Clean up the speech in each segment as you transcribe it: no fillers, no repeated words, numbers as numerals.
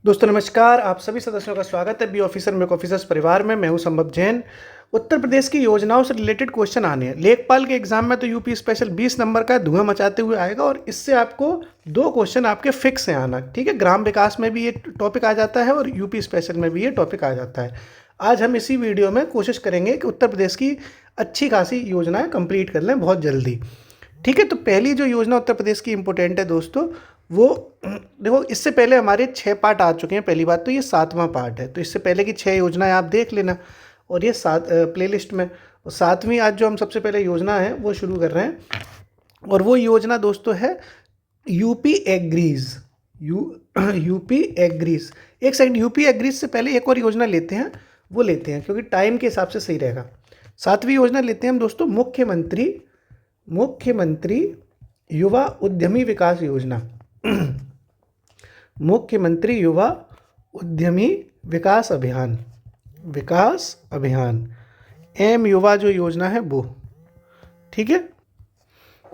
दोस्तों नमस्कार, आप सभी सदस्यों का स्वागत है बी ऑफिसर मेक ऑफिसर्स परिवार में। मैं हूं संभव जैन। उत्तर प्रदेश की योजनाओं से रिलेटेड क्वेश्चन आने हैं। लेखपाल के एग्जाम में तो यूपी स्पेशल 20 नंबर का धुआं मचाते हुए आएगा और इससे आपको दो क्वेश्चन आपके फिक्स हैं आना। ठीक है, ग्राम विकास में भी ये टॉपिक आ जाता है और यूपी स्पेशल में भी ये टॉपिक आ जाता है। आज हम इसी वीडियो में कोशिश करेंगे कि उत्तर प्रदेश की अच्छी खासी योजनाएं कंप्लीट कर लें बहुत जल्दी। ठीक है, तो पहली जो योजना उत्तर प्रदेश की इंपॉर्टेंट है दोस्तों, वो देखो, इससे पहले हमारे 6 पार्ट आ चुके हैं। पहली बात तो ये 7वां पार्ट है, तो इससे पहले की 6 योजनाएं आप देख लेना और ये प्लेलिस्ट में। और 7वीं आज जो हम सबसे पहले योजना है वो शुरू कर रहे हैं और वो योजना दोस्तों है यूपी एग्रीज। UP agrees. एक सेकंड, यूपी एग्रीज से पहले एक और योजना लेते हैं, वो लेते हैं क्योंकि टाइम के हिसाब से सही रहेगा। 7वीं योजना लेते हैं हम दोस्तों, मुख्यमंत्री युवा उद्यमी विकास योजना। मुख्यमंत्री युवा उद्यमी विकास अभियान एम युवा जो योजना है वो। ठीक है,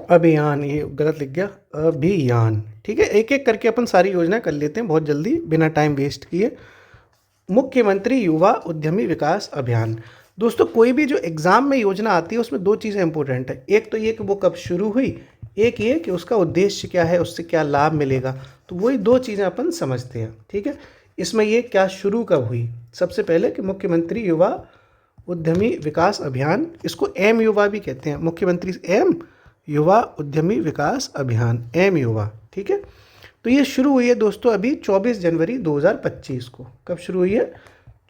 अभियान, ये गलत लिख गया, अभियान। ठीक है, एक एक करके अपन सारी योजनाएं कर लेते हैं बहुत जल्दी बिना टाइम वेस्ट किए। मुख्यमंत्री युवा उद्यमी विकास अभियान। दोस्तों कोई भी जो एग्ज़ाम में योजना आती है उसमें दो चीज़ें इंपॉर्टेंट है। एक तो ये कि वो कब शुरू हुई, एक ये कि उसका उद्देश्य क्या है, उससे क्या लाभ मिलेगा। तो वही दो चीज़ें अपन समझते हैं। ठीक है, इसमें ये क्या शुरू कब हुई, सबसे पहले कि मुख्यमंत्री युवा उद्यमी विकास अभियान, इसको एम युवा भी कहते हैं। मुख्यमंत्री एम युवा उद्यमी विकास अभियान, एम युवा। ठीक है, तो ये शुरू हुई है दोस्तों अभी 24 जनवरी 2025 को। कब शुरू हुई है?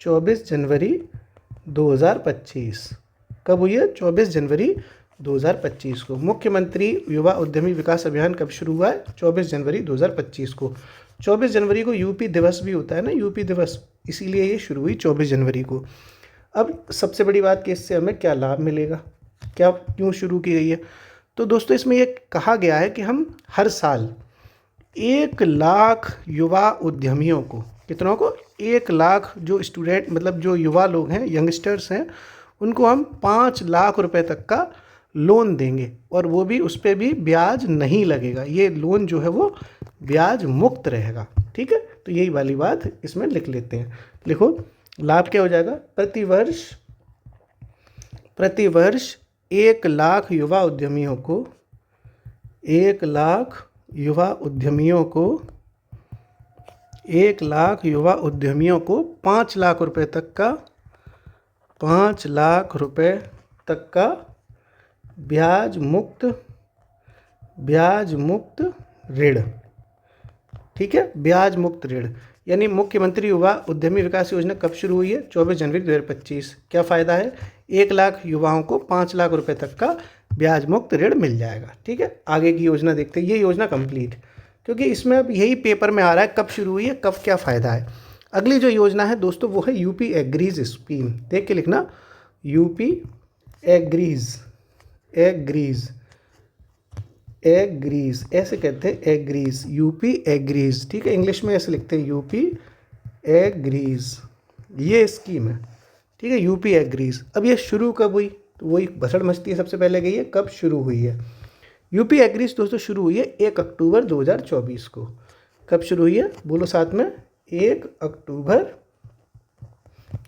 24 जनवरी 2025। कब हुई है? 24 जनवरी 2025 को। मुख्यमंत्री युवा उद्यमी विकास अभियान कब शुरू हुआ है? 24 जनवरी 2025 को। 24 जनवरी को यूपी दिवस भी होता है ना, यूपी दिवस, इसीलिए ये शुरू हुई 24 जनवरी को। अब सबसे बड़ी बात कि इससे हमें क्या लाभ मिलेगा, क्या क्यों शुरू की गई है। तो दोस्तों इसमें ये कहा गया है कि हम हर साल 1 लाख युवा उद्यमियों को, कितनों को? 1 लाख जो स्टूडेंट, मतलब जो युवा लोग हैं, यंगस्टर्स हैं, उनको हम 5 लाख रुपए तक का लोन देंगे और वो भी, उस पर भी ब्याज नहीं लगेगा। ये लोन जो है वो ब्याज मुक्त रहेगा। ठीक है, तो यही वाली बात इसमें लिख लेते हैं। लिखो, लाभ क्या हो जाएगा? प्रतिवर्ष 1 लाख युवा उद्यमियों को, 1 लाख युवा उद्यमियों को 1 लाख युवा उद्यमियों को 5 लाख रुपए तक का, 5 लाख रुपए तक का ब्याज मुक्त ऋण। ठीक है, ब्याज मुक्त ऋण। यानी मुख्यमंत्री युवा उद्यमी विकास योजना कब शुरू हुई है? 24 जनवरी 2025। क्या फ़ायदा है? 1 लाख युवाओं को 5 लाख रुपए तक का ब्याज मुक्त ऋण मिल जाएगा। ठीक है, आगे की योजना देखते हैं। ये योजना कंप्लीट, क्योंकि इसमें अब यही पेपर में आ रहा है कब शुरू हुई है, कब क्या फ़ायदा है। अगली जो योजना है दोस्तों वो है यूपी एग्रीज स्कीम। देख के लिखना, यूपी एग्रीज ऐसे कहते हैं, एग्रीज, यूपी एग्रीज। ठीक है, इंग्लिश में ऐसे लिखते हैं, यूपी एग्रीज, ये स्कीम है। ठीक है, यूपी एग्रीज। अब ये शुरू कब हुई? तो वही भसड़ मस्ती सबसे पहले गई है, कब शुरू हुई है। यूपी एग्रीज दोस्तों शुरू हुई है 1 अक्टूबर 2024 को। कब शुरू हुई है? बोलो साथ में, 1 अक्टूबर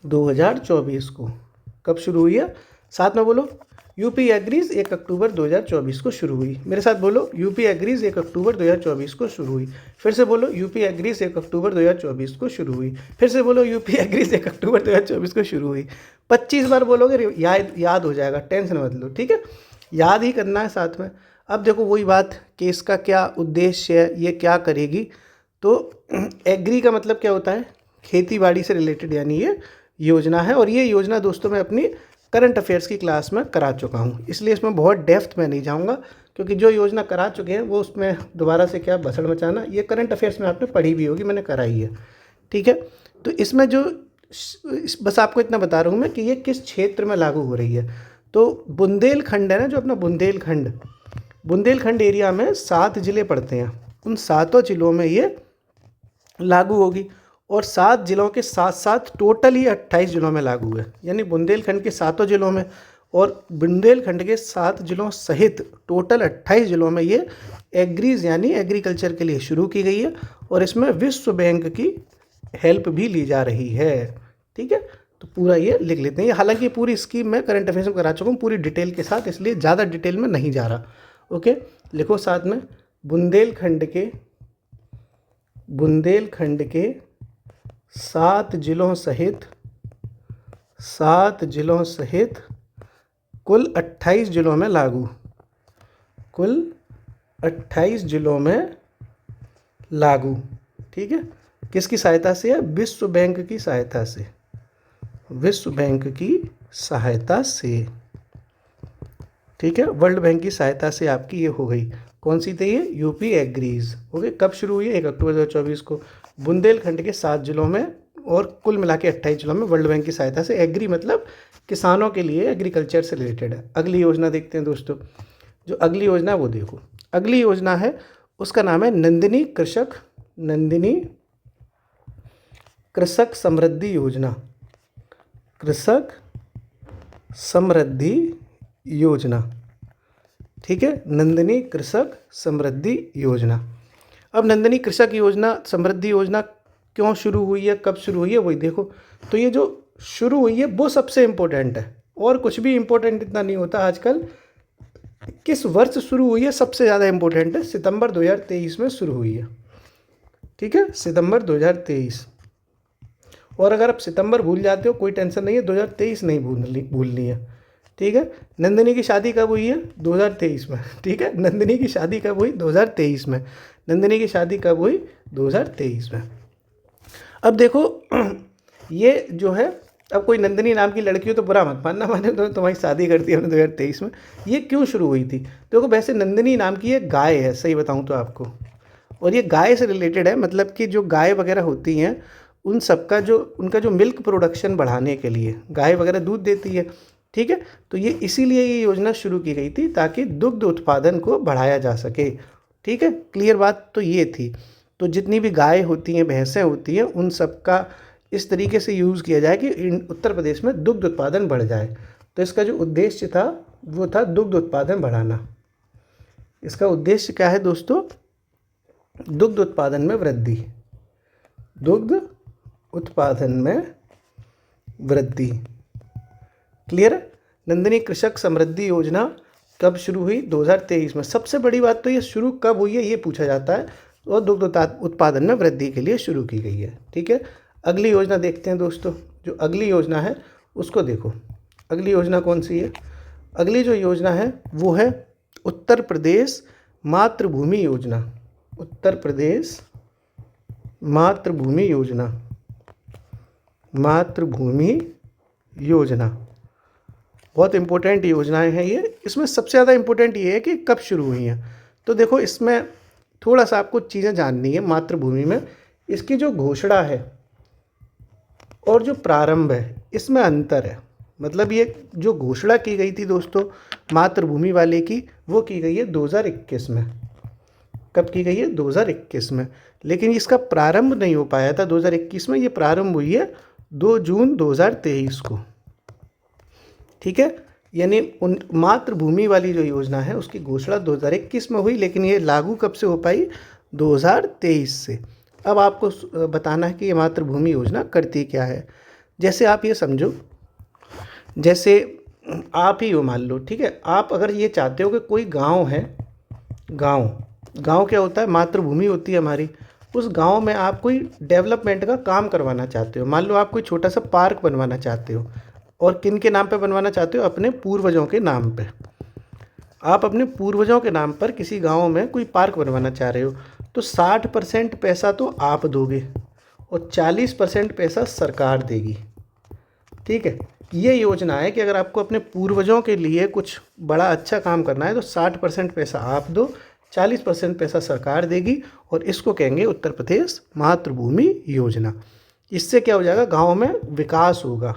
2024 को। कब शुरू हुई है? साथ में बोलो, यूपी एग्रीज 1 अक्टूबर 2024 को शुरू हुई। मेरे साथ बोलो, यूपी एग्रीज 1 अक्टूबर 2024 को शुरू हुई। फिर से बोलो, यूपी एग्रीज 1 अक्टूबर 2024 को शुरू हुई। फिर से बोलो, यूपी एग्रीज 1 अक्टूबर 2024 को शुरू हुई। 25 बार बोलोगे, याद हो जाएगा, टेंशन मत लो। ठीक है, याद ही करना है साथ में। अब देखो वही बात कि इसका क्या उद्देश्य है, ये क्या करेगी। तो एग्री का मतलब क्या होता है? खेती बाड़ी से रिलेटेड, यानी ये योजना है। और ये योजना दोस्तों मैं अपनी करंट अफेयर्स की क्लास में करा चुका हूँ, इसलिए इसमें बहुत डेप्थ में नहीं जाऊँगा, क्योंकि जो योजना करा चुके हैं वो उसमें दोबारा से क्या भसड़ मचाना। ये करंट अफेयर्स में आपने पढ़ी भी होगी, मैंने कराई है। ठीक है, तो इसमें जो, बस आपको इतना बता रहा हूँ मैं कि ये किस क्षेत्र में लागू हो रही है। तो बुंदेलखंड है ना, जो अपना बुंदेलखंड एरिया में 7 ज़िले पड़ते हैं, उन 7 ज़िलों में ये लागू होगी। और 7 ज़िलों के साथ साथ टोटल ही 28 ज़िलों में लागू है। यानी बुंदेलखंड के 7 ज़िलों में और बुंदेलखंड के 7 ज़िलों सहित टोटल 28 ज़िलों में ये एग्रीज यानी एग्रीकल्चर के लिए शुरू की गई है। और इसमें विश्व बैंक की हेल्प भी ली जा रही है। ठीक है, तो पूरा ये लिख लेते हैं। हालांकि ये पूरी स्कीम मैं करंट अफेयर्स में करा चुका हूँ पूरी डिटेल के साथ, इसलिए ज़्यादा डिटेल में नहीं जा रहा। ओके, लिखो साथ में, बुंदेलखंड के 7 जिलों सहित कुल 28 जिलों में लागू, कुल 28 जिलों में लागू। ठीक है, किसकी सहायता से है? विश्व बैंक की सहायता से, विश्व बैंक की सहायता से। ठीक है, वर्ल्ड बैंक की सहायता से आपकी ये हो गई। कौन सी थी ये? UP agrees. ओके, कब शुरू हुई है? 1 अक्टूबर 2024 को। बुंदेलखंड के 7 जिलों में और कुल मिला के 28 जिलों में वर्ल्ड बैंक की सहायता से। एग्री मतलब किसानों के लिए, एग्रीकल्चर से रिलेटेड है। अगली योजना देखते हैं दोस्तों। जो अगली योजना है वो देखो, अगली योजना है उसका नाम है नंदिनी कृषक समृद्धि योजना। कृषक समृद्धि योजना। ठीक है, नंदिनी कृषक समृद्धि योजना। अब नंदिनी कृषक योजना, समृद्धि योजना क्यों शुरू हुई है, कब शुरू हुई है, वही देखो। तो ये जो शुरू हुई है वो सबसे इम्पोर्टेंट है, और कुछ भी इम्पोर्टेंट इतना नहीं होता आजकल। किस वर्ष शुरू हुई है सबसे ज़्यादा इम्पोर्टेंट है। सितंबर 2023 में शुरू हुई है। ठीक है, सितंबर 2023। और अगर आप सितंबर भूल जाते हो कोई टेंशन नहीं है, 2023 नहीं भूलनी है। ठीक है, नंदिनी की शादी कब हुई है? 2023 में। ठीक है, नंदिनी की शादी कब हुई? 2023 में। नंदिनी की शादी कब हुई? 2023 में। अब देखो ये जो है, अब कोई नंदिनी नाम की लड़की हो तो बुरा मत मानना, मैंने तो तुम्हारी शादी कर दी हमने 2023 में। ये क्यों शुरू हुई थी? देखो, वैसे नंदिनी नाम की एक गाय है, सही बताऊँ तो आपको, और ये गाय से रिलेटेड है। मतलब कि जो गाय वगैरह होती हैं उन सबका जो, उनका जो मिल्क प्रोडक्शन बढ़ाने के लिए, गाय वगैरह दूध देती है। ठीक है, तो ये इसीलिए ये योजना शुरू की गई थी ताकि दुग्ध उत्पादन को बढ़ाया जा सके। ठीक है, क्लियर बात तो ये थी। तो जितनी भी गाय होती हैं, भैंसें होती हैं, उन सब का इस तरीके से यूज़ किया जाए कि उत्तर प्रदेश में दुग्ध उत्पादन बढ़ जाए। तो इसका जो उद्देश्य था वो था दुग्ध उत्पादन बढ़ाना। इसका उद्देश्य क्या है दोस्तों? दुग्ध उत्पादन में वृद्धि, दुग्ध उत्पादन में वृद्धि। क्लियर है? नंदिनी कृषक समृद्धि योजना कब शुरू हुई? 2023 में। सबसे बड़ी बात तो ये शुरू कब हुई है ये पूछा जाता है, और दुग्ध उत्पादन में वृद्धि के लिए शुरू की गई है। ठीक है, अगली योजना देखते हैं दोस्तों। जो अगली योजना है उसको देखो, अगली योजना कौन सी है? अगली जो योजना है वो है उत्तर प्रदेश मातृभूमि योजना। उत्तर प्रदेश मातृभूमि योजना, मातृभूमि योजना बहुत इंपॉर्टेंट योजनाएं हैं ये। इसमें सबसे ज़्यादा इंपॉर्टेंट ये है कि कब शुरू हुई हैं। तो देखो, इसमें थोड़ा सा आपको चीज़ें जाननी है। मातृभूमि में इसकी जो घोषणा है और जो प्रारंभ है इसमें अंतर है। मतलब ये जो घोषणा की गई थी दोस्तों मातृभूमि वाले की, वो की गई है 2021 में। कब की गई है? 2021 में। लेकिन इसका प्रारंभ नहीं हो पाया था 2021 में, ये प्रारंभ हुई है 2 जून 2023 को। ठीक है, यानी उन मातृभूमि वाली जो योजना है उसकी घोषणा 2021 में हुई, लेकिन ये लागू कब से हो पाई? 2023 से। अब आपको बताना है कि ये मातृभूमि योजना करती क्या है। जैसे आप ये समझो, जैसे आप ही हो, मान लो, ठीक है, आप अगर ये चाहते हो कि कोई गांव है, गांव क्या होता है? मातृभूमि होती है हमारी। उस गांव में आप कोई डेवलपमेंट का काम करवाना चाहते हो। मान लो आप कोई छोटा सा पार्क बनवाना चाहते हो, और किन के नाम पे बनवाना चाहते हो? अपने पूर्वजों के नाम पे। आप अपने पूर्वजों के नाम पर किसी गांव में कोई पार्क बनवाना चाह रहे हो, तो 60% पैसा तो आप दोगे और 40% पैसा सरकार देगी। ठीक है, ये योजना है कि अगर आपको अपने पूर्वजों के लिए कुछ बड़ा अच्छा काम करना है तो 60% पैसा आप दो, 40% पैसा सरकार देगी, और इसको कहेंगे उत्तर प्रदेश मातृभूमि योजना। इससे क्या हो जाएगा? गाँव में विकास होगा,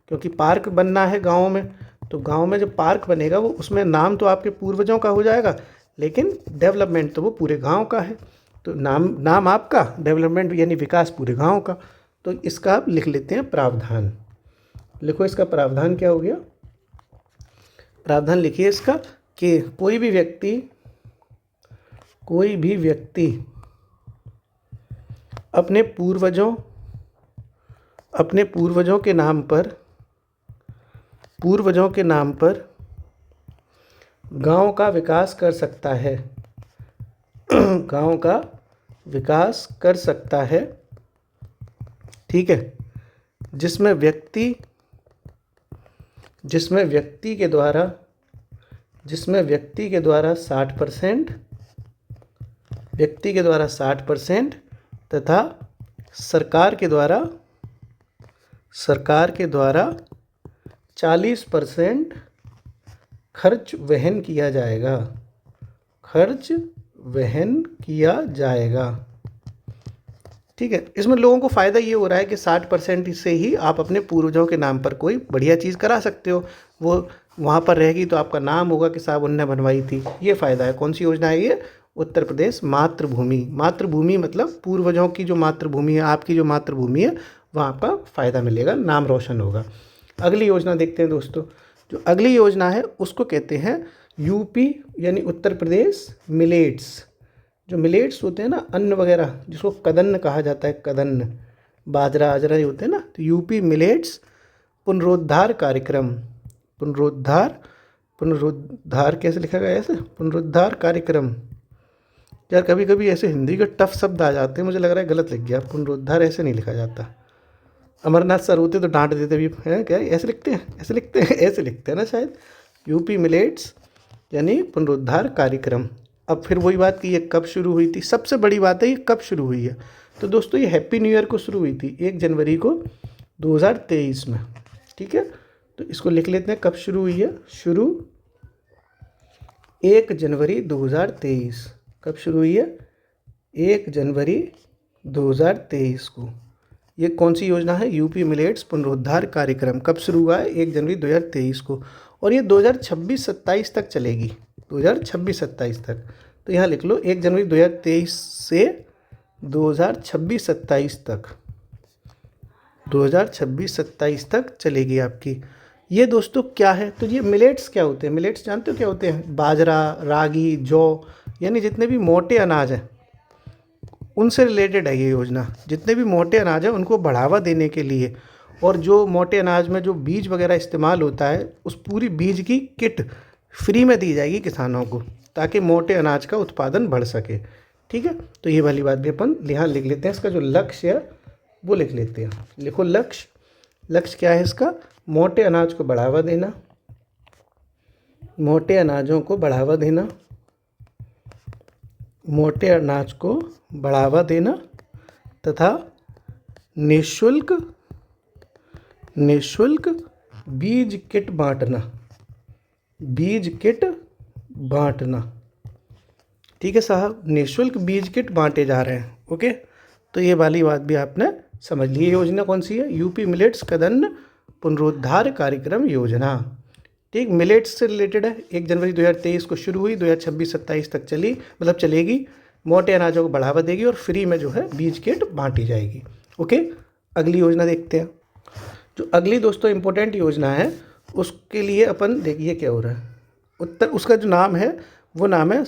क्योंकि पार्क बनना है गाँव में, तो गांव में जब पार्क बनेगा वो, उसमें नाम तो आपके पूर्वजों का हो जाएगा, लेकिन डेवलपमेंट तो वो पूरे गांव का है। तो नाम आपका, डेवलपमेंट यानी विकास पूरे गांव का। तो इसका आप लिख लेते हैं प्रावधान। लिखो, इसका प्रावधान क्या हो गया? प्रावधान लिखिए इसका कि कोई भी व्यक्ति अपने पूर्वजों अपने पूर्वजों के नाम पर गांव का विकास कर सकता है। गांव का विकास कर सकता है, ठीक है, जिसमें व्यक्ति के द्वारा 60%, व्यक्ति के द्वारा 60% तथा सरकार के द्वारा 40% खर्च वहन किया जाएगा। ठीक है, इसमें लोगों को फ़ायदा ये हो रहा है कि 60% से ही आप अपने पूर्वजों के नाम पर कोई बढ़िया चीज़ करा सकते हो। वो वहाँ पर रहेगी तो आपका नाम होगा कि साहब उनने बनवाई थी। ये फ़ायदा है। कौन सी योजना है ये? उत्तर प्रदेश मातृभूमि मतलब पूर्वजों की जो मातृभूमि है, आपकी जो मातृभूमि है, वहाँ पर फ़ायदा मिलेगा, नाम रोशन होगा। अगली योजना देखते हैं दोस्तों। जो अगली योजना है उसको कहते हैं यूपी यानी उत्तर प्रदेश मिलेट्स। जो मिलेट्स होते हैं ना, अन्न वगैरह, जिसको कदन्न कहा जाता है, कदन्न, बाजरा आजरा होते हैं ना, तो यूपी मिलेट्स पुनरुद्धार कार्यक्रम, पुनरुद्धार कैसे लिखा गया? ऐसे पुनरुद्धार कार्यक्रम। यार कभी कभी ऐसे हिंदी के टफ शब्द आ जाते हैं, मुझे लग रहा है गलत लिख गया। पुनरुद्धार ऐसे नहीं लिखा जाता। अमरनाथ सर होते तो डांट देते भी, हैं क्या ऐसे लिखते हैं, ऐसे लिखते हैं ना शायद। यूपी मिलेट्स यानी पुनरुद्धार कार्यक्रम। अब फिर वही बात कि ये कब शुरू हुई थी? सबसे बड़ी बात है ये कब शुरू हुई है। तो दोस्तों ये हैप्पी न्यू ईयर को शुरू हुई थी, 1 जनवरी को 2023 में। ठीक है, तो इसको लिख लेते हैं, कब शुरू हुई है? शुरू 1 जनवरी 2023। कब शुरू हुई है? 1 जनवरी 2023 को। ये कौन सी योजना है? यूपी मिलेट्स पुनरुद्धार कार्यक्रम। कब शुरू हुआ है? 1 जनवरी 2023 को। और ये 2026-27 तक चलेगी, 2026-27 तक। तो यहाँ लिख लो 1 जनवरी 2023 से 2026-27 तक, 2026-27 तक चलेगी आपकी। ये दोस्तों क्या है? तो ये मिलेट्स क्या होते हैं? मिलेट्स जानते हो क्या होते हैं? बाजरा, रागी, जौ, यानी जितने भी मोटे अनाज हैं उनसे रिलेटेड है ये योजना। जितने भी मोटे अनाज हैं उनको बढ़ावा देने के लिए, और जो मोटे अनाज में जो बीज वगैरह इस्तेमाल होता है, उस पूरी बीज की किट फ्री में दी जाएगी किसानों को, ताकि मोटे अनाज का उत्पादन बढ़ सके। ठीक है, तो ये वाली बात भी अपन यहाँ लिख लेते हैं। इसका जो लक्ष्य है वो लिख लेते हैं। लिखो लक्ष्य क्या है इसका? मोटे अनाज को बढ़ावा देना, मोटे अनाजों को बढ़ावा देना, मोटे अनाज को बढ़ावा देना तथा निःशुल्क बीज किट बांटना। ठीक है साहब, निःशुल्क बीज किट बांटे जा रहे हैं। ओके, तो ये वाली बात भी आपने समझ ली। योजना कौन सी है? यूपी मिलेट्स कदन्न पुनरुद्धार कार्यक्रम योजना। ठीक, मिलेट्स से रिलेटेड है। 1 जनवरी 2023 को शुरू हुई, 2026-27 तक चली, मतलब चलेगी। मोटे अनाजों को बढ़ावा देगी और फ्री में जो है बीज किट बांटी जाएगी। ओके, अगली योजना देखते हैं। जो अगली दोस्तों इम्पोर्टेंट योजना है उसके लिए अपन देखिए क्या हो रहा है। उसका जो नाम है वो नाम है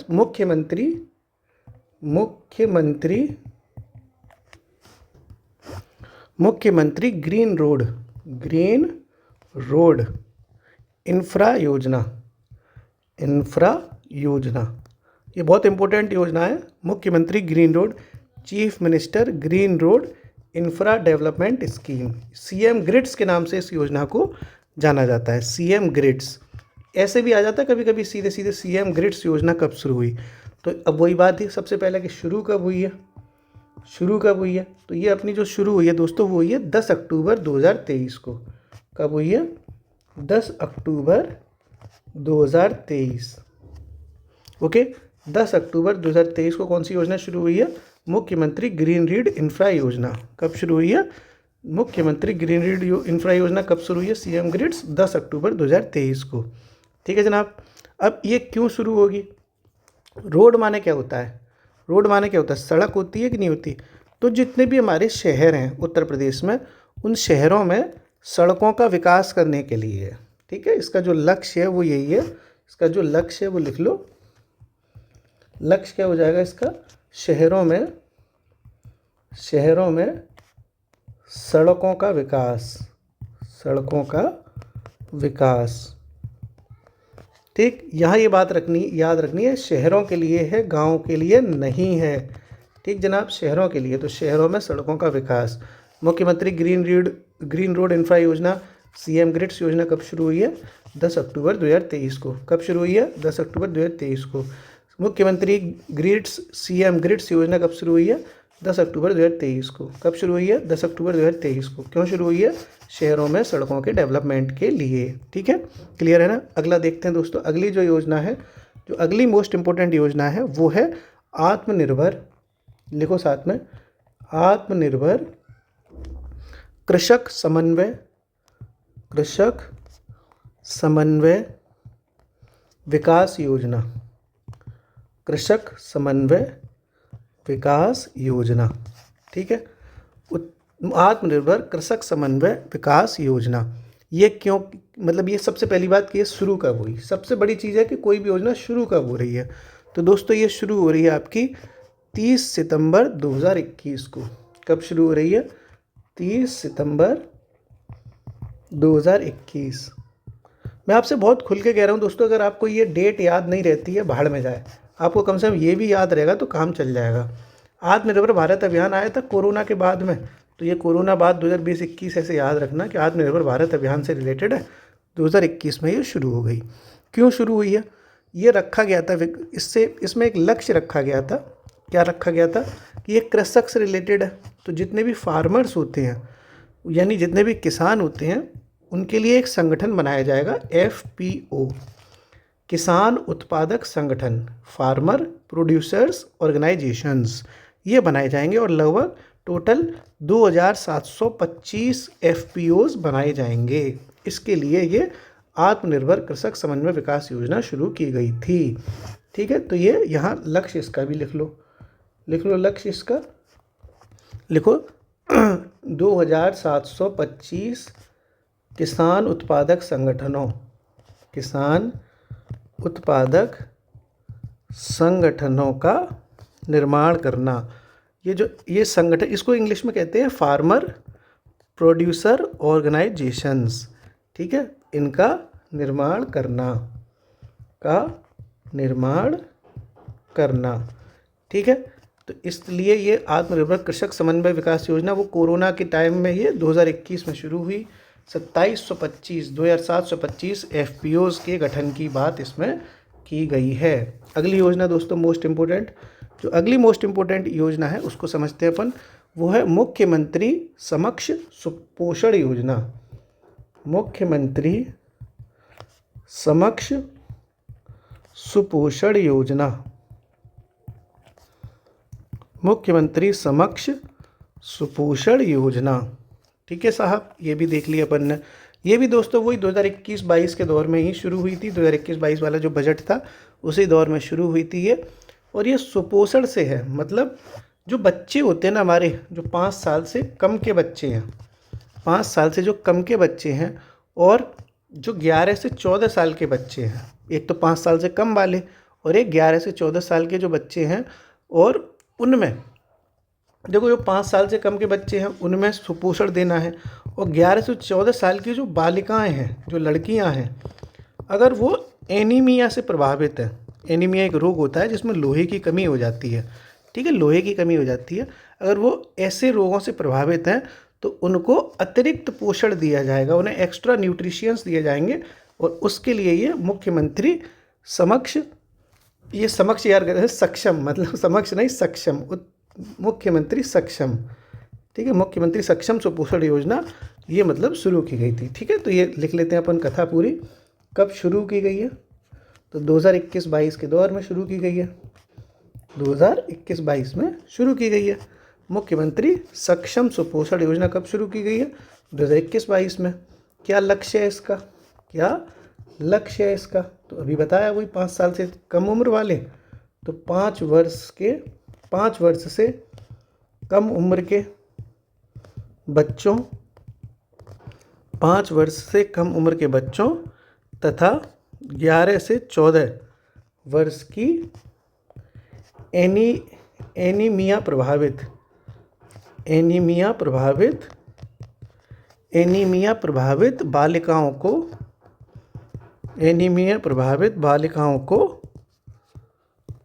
मुख्यमंत्री ग्रीन रोड इंफ्रा योजना। ये बहुत इंपॉर्टेंट योजना है। मुख्यमंत्री green road, chief minister green road infra development scheme, CM grids के नाम से इस योजना को जाना जाता है। सीएम ग्रिड्स ऐसे भी आ जाता है कभी कभी सीधे सीएम ग्रिड्स योजना कब शुरू हुई। तो अब वही बात है सबसे पहले कि शुरू कब हुई है। तो ये अपनी जो शुरू हुई है दोस्तों वो हुई है 10 अक्टूबर 2023 को। कब हुई है? 10 अक्टूबर 2023। ओके, 10 अक्टूबर 2023 को कौन सी योजना शुरू हुई है? मुख्यमंत्री ग्रीन रीड इंफ्रा योजना। कब शुरू हुई है? मुख्यमंत्री ग्रीन रीड इंफ्रा योजना कब शुरू हुई है? सीएम ग्रिड्स 10 अक्टूबर 2023 को। ठीक है जनाब। अब ये क्यों शुरू होगी? रोड माने क्या होता है? सड़क होती है कि नहीं होती? तो जितने भी हमारे शहर हैं उत्तर प्रदेश में, उन शहरों में सड़कों का विकास करने के लिए है। ठीक है, इसका जो लक्ष्य है वो यही है। इसका जो लक्ष्य है वो लिख लो। लक्ष्य क्या हो जाएगा इसका? शहरों में सड़कों का विकास, सड़कों का विकास। ठीक, यहाँ ये बात याद रखनी है, शहरों के लिए है, गाँव के लिए नहीं है। ठीक जनाब, शहरों के लिए, तो शहरों में सड़कों का विकास। मुख्यमंत्री ग्रीन रोड इंफ्रा योजना, सीएम ग्रिड्स योजना कब शुरू हुई है? 10 अक्टूबर 2023 को। कब शुरू हुई है? 10 अक्टूबर 2023 को। मुख्यमंत्री सीएम ग्रिड्स योजना कब शुरू हुई है? 10 अक्टूबर 2023 को। कब शुरू हुई है? 10 अक्टूबर 2023 को। क्यों शुरू हुई है? शहरों में सड़कों के डेवलपमेंट के लिए। ठीक है, क्लियर है ना? अगला देखते हैं दोस्तों, अगली जो योजना है, जो अगली मोस्ट इंपॉर्टेंट योजना है वो है आत्मनिर्भर, लिखो साथ में, आत्मनिर्भर कृषक समन्वय विकास योजना। कृषक समन्वय विकास योजना। ठीक है, आत्मनिर्भर कृषक समन्वय विकास योजना। ये क्यों, मतलब ये सबसे पहली बात कि ये शुरू कब हुई? सबसे बड़ी चीज़ है कि कोई भी योजना शुरू कब हो रही है। तो दोस्तों ये शुरू हो रही है आपकी 30 सितंबर 2021 को। कब शुरू हो रही है? 30 सितंबर 2021। मैं आपसे बहुत खुल के कह रहा हूँ दोस्तों, अगर आपको ये डेट याद नहीं रहती है, भाड़ में जाए, आपको कम से कम ये भी याद रहेगा तो काम चल जाएगा। आत्मनिर्भर भारत अभियान आया था कोरोना के बाद में, तो ये कोरोना बाद 2020-21 ऐसे याद रखना कि आत्मनिर्भर भारत अभियान से रिलेटेड है। 2021 में ये शुरू हो गई। क्यों शुरू हुई है? ये रखा गया था, इसमें एक लक्ष्य रखा गया था। क्या रखा गया था? कि ये कृषक से रिलेटेड है, तो जितने भी फार्मर्स होते हैं, यानी जितने भी किसान होते हैं, उनके लिए एक संगठन बनाया जाएगा, FPO, किसान उत्पादक संगठन, फार्मर प्रोड्यूसर्स ऑर्गेनाइजेशंस, ये बनाए जाएंगे और लगभग टोटल 2725 FPOs बनाए जाएंगे। इसके लिए ये आत्मनिर्भर कृषक समन्वय विकास योजना शुरू की गई थी। ठीक है, तो ये यहाँ लक्ष्य इसका भी लिख लो लक्ष्य इसका लिखो 2725 किसान उत्पादक संगठनों का निर्माण करना। ये संगठन, इसको इंग्लिश में कहते हैं फार्मर प्रोड्यूसर ऑर्गेनाइजेशंस। ठीक है, इनका निर्माण करना। ठीक है, तो इसलिए ये आत्मनिर्भर कृषक समन्वय विकास योजना, वो कोरोना के टाइम में ये 2021 में शुरू हुई। 2725 FPOs के गठन की बात इसमें की गई है। अगली योजना दोस्तों मोस्ट इम्पोर्टेंट, जो अगली मोस्ट इम्पोर्टेंट योजना है उसको समझते हैं अपन, वो है मुख्यमंत्री समक्ष सुपोषण योजना। मुख्यमंत्री समक्ष सुपोषण योजना। मुख्यमंत्री समक्ष सुपोषण योजना। ठीक है साहब, ये भी देख लिया अपन ने। ये भी दोस्तों वही 2021-22 के दौर में ही शुरू हुई थी। 2021-22 वाला जो बजट था उसी दौर में शुरू हुई थी ये। और ये सुपोषण से है, मतलब जो बच्चे होते हैं ना हमारे, जो 5 साल से कम के बच्चे हैं, 5 साल से जो कम के बच्चे हैं, और जो 11 से 14 साल के बच्चे हैं, एक तो 5 साल से कम वाले और एक 11 से 14 साल के जो बच्चे हैं, और उनमें देखो जो 5 साल से कम के बच्चे हैं उनमें सुपोषण देना है। और 11 से 14 साल की जो बालिकाएं हैं, जो लड़कियां हैं, अगर वो एनीमिया से प्रभावित है, एनीमिया एक रोग होता है जिसमें लोहे की कमी हो जाती है। ठीक है, लोहे की कमी हो जाती है। अगर वो ऐसे रोगों से प्रभावित हैं तो उनको अतिरिक्त पोषण दिया जाएगा, उन्हें एक्स्ट्रा न्यूट्रिशियंस दिए जाएंगे। और उसके लिए ये मुख्यमंत्री समक्ष, ये समक्ष यार कहते हैं, सक्षम, मतलब समक्ष नहीं सक्षम, मुख्यमंत्री सक्षम। ठीक है, मुख्यमंत्री सक्षम सुपोषण योजना ये मतलब शुरू की गई थी। ठीक है, तो ये लिख लेते हैं अपन कथा पूरी। कब शुरू की गई है? तो 2021-22 के दौर में शुरू की गई है। 2021-22 में शुरू की गई है। मुख्यमंत्री सक्षम सुपोषण योजना कब शुरू की गई है? 2021-22 में। क्या लक्ष्य है इसका? तो अभी बताया वही 5 साल से कम उम्र वाले, तो 5 वर्ष से कम उम्र के बच्चों, 5 वर्ष से कम उम्र के बच्चों तथा 11 से 14 वर्ष की एनीमिया प्रभावित एनीमिया प्रभावित बालिकाओं को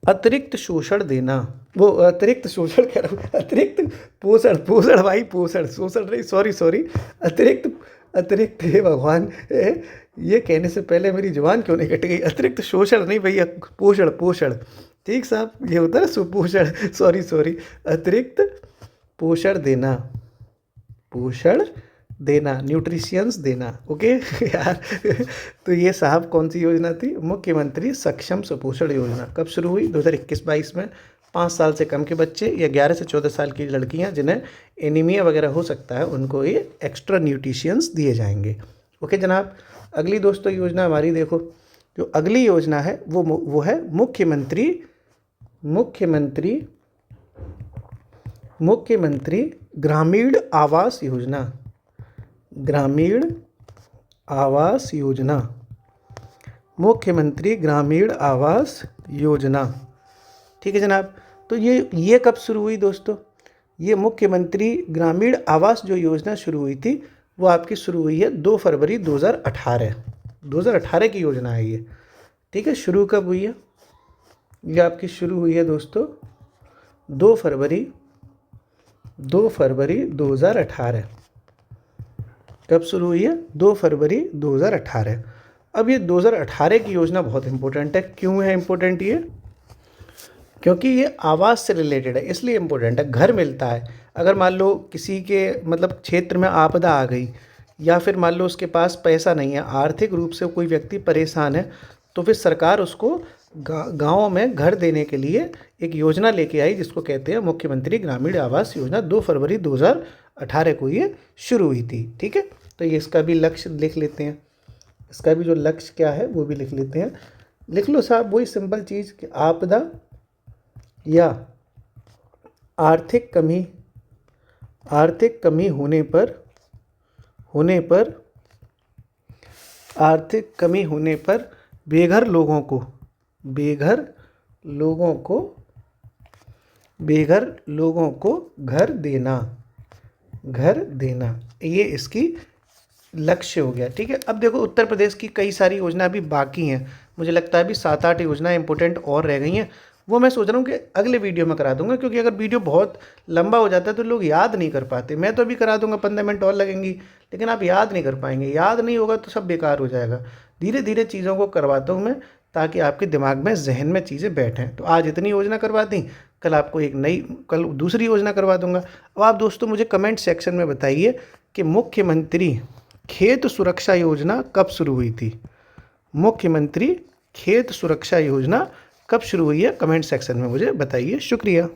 अतिरिक्त शोषण देना, वो अतिरिक्त शोषण कह रहा हूँ, अतिरिक्त पोषण, पोषण भाई, पोषण, शोषण नहीं, सॉरी, अतिरिक्त हे भगवान, ये कहने से पहले मेरी जुबान क्यों नहीं कट गई। अतिरिक्त शोषण नहीं भैया, पोषण, ठीक साहब, ये होता है ना सुपोषण, सॉरी, अतिरिक्त पोषण देना, न्यूट्रिशियंस देना, ओके यार। तो ये साहब कौन सी योजना थी? मुख्यमंत्री सक्षम सुपोषण योजना। कब शुरू हुई? 2021-22 में। 5 साल से कम के बच्चे या 11 से 14 साल की लड़कियां जिन्हें एनीमिया वगैरह हो सकता है, उनको ये एक्स्ट्रा न्यूट्रिशियंस दिए जाएंगे। ओके जनाब। अगली दोस्तों योजना हमारी देखो, जो अगली योजना है वो है मुख्यमंत्री ग्रामीण आवास योजना। मुख्यमंत्री ग्रामीण आवास योजना, ठीक है जनाब। तो ये कब शुरू हुई दोस्तों? ये मुख्यमंत्री ग्रामीण आवास जो योजना शुरू हुई थी, वो आपकी शुरू हुई है 2 फरवरी 2018 की योजना है ये, ठीक है। शुरू कब हुई है? ये आपकी शुरू हुई है दोस्तों 2 फरवरी 2018। कब शुरू हुई है? 2 फरवरी 2018। अब ये 2018 की योजना बहुत इंपॉर्टेंट है। क्यों है इंपॉर्टेंट ये? क्योंकि ये आवास से रिलेटेड है, इसलिए इम्पोर्टेंट है। घर मिलता है, अगर मान लो किसी के मतलब क्षेत्र में आपदा आ गई, या फिर मान लो उसके पास पैसा नहीं है, आर्थिक रूप से कोई व्यक्ति परेशान है, तो फिर सरकार उसको गाँव में घर देने के लिए एक योजना लेके आई, जिसको कहते हैं मुख्यमंत्री ग्रामीण आवास योजना। 2 फरवरी 2018 को ये शुरू हुई थी, ठीक है। तो ये इसका भी लक्ष्य लिख लेते हैं, इसका भी जो लक्ष्य क्या है वो भी लिख लेते हैं। लिख लो साहब, वही सिंपल चीज़ कि आपदा या आर्थिक कमी होने पर बेघर लोगों को घर देना, ये इसकी लक्ष्य हो गया, ठीक है। अब देखो उत्तर प्रदेश की कई सारी योजना अभी बाकी हैं, मुझे लगता है अभी 7-8 योजनाएं इंपॉर्टेंट और रह गई हैं। वो मैं सोच रहा हूँ कि अगले वीडियो में करा दूंगा, क्योंकि अगर वीडियो बहुत लंबा हो जाता है तो लोग याद नहीं कर पाते। मैं तो अभी करा दूंगा, 15 मिनट और लगेंगी, लेकिन आप याद नहीं कर पाएंगे। याद नहीं होगा तो सब बेकार हो जाएगा। धीरे धीरे चीज़ों को करवाता हूँ मैं, ताकि आपके दिमाग में, जहन में चीज़ें बैठें। तो आज इतनी योजना करवा दी, कल दूसरी योजना करवा दूंगा। अब आप दोस्तों मुझे कमेंट सेक्शन में बताइए कि मुख्यमंत्री खेत सुरक्षा योजना कब शुरू हुई थी? मुख्यमंत्री खेत सुरक्षा योजना कब शुरू हुई है? कमेंट सेक्शन में मुझे बताइए। शुक्रिया।